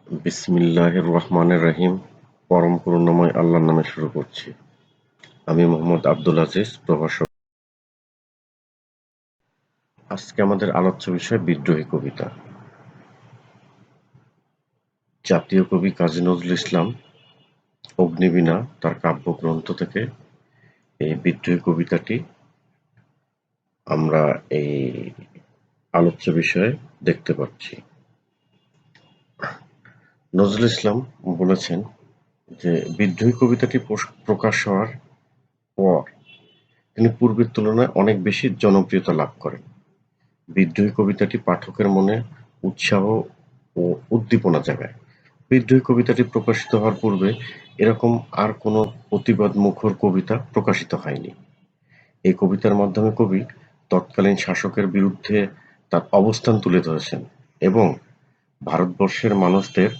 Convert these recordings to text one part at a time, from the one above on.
বিসমিল্লাহির রহমানির রহিম। পরম করুণাময় আল্লাহর নামে শুরু করছি। আমি মোহাম্মদ আব্দুল আজিজ, প্রভাষক। আজকে আমাদের আলোচ্য বিষয় বিদ্রোহী কবিতা। জাতীয় কবি কাজী নজরুল ইসলাম অগ্নিবীণা তার কাব্যগ্রন্থ থেকে এই বিদ্রোহী কবিতাটি আমরা এই আলোচ্য বিষয়ে দেখতে পাচ্ছি। নজরুল ইসলাম বলেছেন যে বিদ্রোহী কবিতাটি প্রকাশ হওয়ার পর তিনি পূর্বের তুলনায় অনেক বেশি জনপ্রিয়তা লাভ করেন। বিদ্রোহী কবিতাটি পাঠকের মনে উৎসাহ ও উদ্দীপনা জাগায়। বিদ্রোহী কবিতাটি প্রকাশিত হওয়ার পূর্বে এরকম আর কোনো প্রতিবাদমুখর কবিতা প্রকাশিত হয়নি। এই কবিতার মাধ্যমে কবি তৎকালীন শাসকের বিরুদ্ধে তার অবস্থান তুলে ধরেছেন এবং ভারতবর্ষের মানুষদের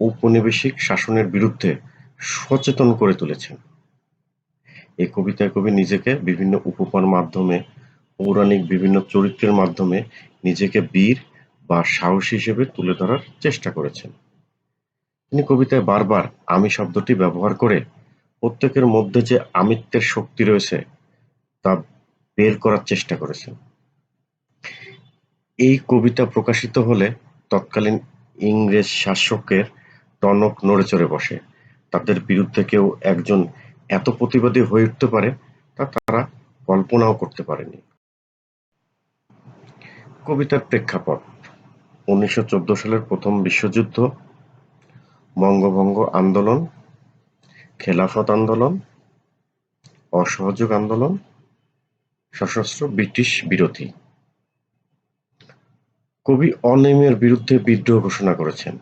ঔপনিবেশিক শাসনের বিরুদ্ধে সচেতন করে তুলেছেন। এই কবিতায় কবি নিজেকে বিভিন্ন উপমার মাধ্যমে, পৌরাণিক বিভিন্ন চরিত্রের মাধ্যমে নিজেকে বীর বা সাহসী হিসেবে তুলে ধরার চেষ্টা করেছেন। তিনি কবিতায় বারবার আমি শব্দটি ব্যবহার করে প্রত্যেকের মধ্যে যে আমিত্বের শক্তি রয়েছে তা বের করার চেষ্টা করেছেন। এই কবিতা প্রকাশিত হলে তৎকালীন ইংরেজ শাসকের টনক নড়েচড়ে বসে। তাদের বিরুদ্ধে কেউ একজন এত প্রতিবাদী হয়ে উঠতে পারে তা তারা কল্পনাও করতে পারেনি। কবিতার প্রেক্ষাপট: ১৯১৪ সালের প্রথম বিশ্বযুদ্ধ, বঙ্গভঙ্গ আন্দোলন, খেলাফত আন্দোলন, অসহযোগ আন্দোলন, সশস্ত্র ব্রিটিশ বিরোধী। কবি অনিয়মের বিরুদ্ধে বিদ্রোহ ঘোষণা করেছেন।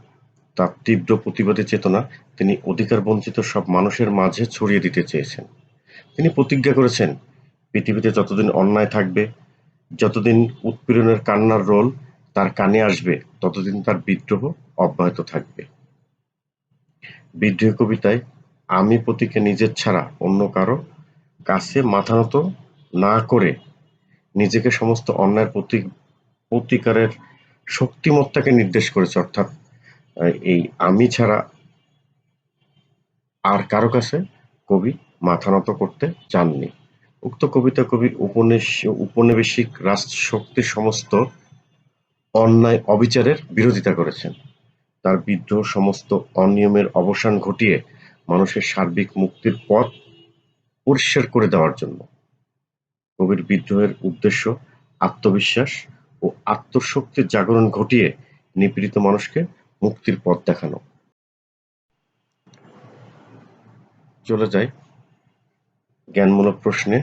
তার তীব্র প্রতিবাদী চেতনা তিনি অধিকার-বঞ্চিত সব মানুষের মাঝে ছড়িয়ে দিতে চেয়েছেন। তিনি প্রতিজ্ঞা করেছেন, পৃথিবীতে যতদিন অন্যায় থাকবে, যতদিন উৎপীড়নের কান্নার রোল তার কানে আসবে, ততদিন তার বিদ্রোহ অব্যাহত থাকবে। বিদ্রোহী কবিতায় আমি প্রতীকে নিজের ছাড়া অন্য কারো কাছে মাথা নত না করে নিজেকে সমস্ত অন্যায়ের প্রতিকারের শক্তিমত্তাকে নির্দেশ করেছে। অর্থাৎ এই আমি ছাড়া আর কারো কাছে কবি মাথা নত করতে চাননি। উক্ত কবিতায় কবি উপনিবেশিক রাজশক্তির সমস্ত অন্যায় অবিচারের বিরোধিতা করেছেন। তার বিদ্রোহ সমস্ত অনিয়মের অবসান ঘটিয়ে মানুষের সার্বিক মুক্তির পথ পরিষ্কার করে দেওয়ার জন্য। কবির বিদ্রোহের উদ্দেশ্য আত্মবিশ্বাস ও আত্মশক্তির জাগরণ ঘটিয়ে নিপীড়িত মানুষকে মুক্তির পথ দেখানো। চলে যাই জ্ঞানমূলক প্রশ্নে।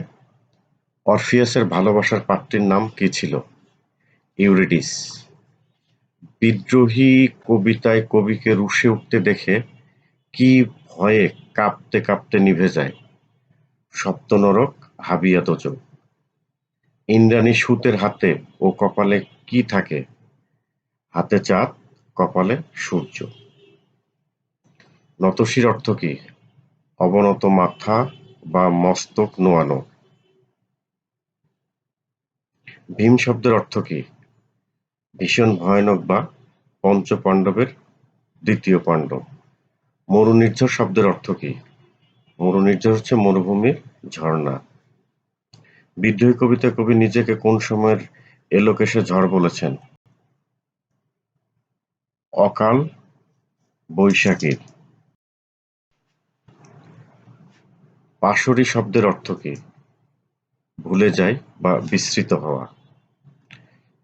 অরফিয়াসের ভালোবাসার পাত্রীর নাম কি ছিল? ইউরিডিস। বিদ্রোহী কবিতায় কবিকে রুষে উঠতে দেখে কি ভয়ে কাঁপতে কাঁপতে নিভে যায়? সপ্তনরক হাবিয়া দোজো। ইন্দ্রাণী সুতের হাতে ও কপালে কি থাকে? হাতে চাঁদ, কপালে সূর্য। নতশির অর্থ কি? অবনত মাথা বা মস্তক নোয়ানো। ভীম শব্দের অর্থ কি? ভীষণ ভয়ানক বা পঞ্চপাণ্ডবের দ্বিতীয় পাণ্ডব। মরুনির্ঝর শব্দের অর্থ কি? মরুনির্ঝর হচ্ছে মরুভূমির ঝর্ণা। বিদ্রোহী কবিতায় কবি নিজেকে কোন সময়ের এলোকেশে ঝড় বলেছেন? অকাল বৈশাখীর। পাশরী শব্দের অর্থ কি? ভুলে যায় বা বিস্মৃত হওয়া।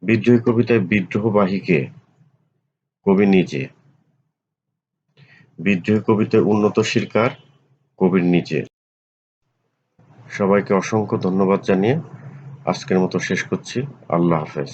বিদ্রোহী কবিতায় বিদ্রোহবাহী কে? কবি নিজে। বিদ্রোহী কবিতায় উন্নতশীল কার? কবির নিজের। সবাইকে অসংখ্য ধন্যবাদ জানিয়ে আজকের মতো শেষ করছি। আল্লাহ হাফেজ।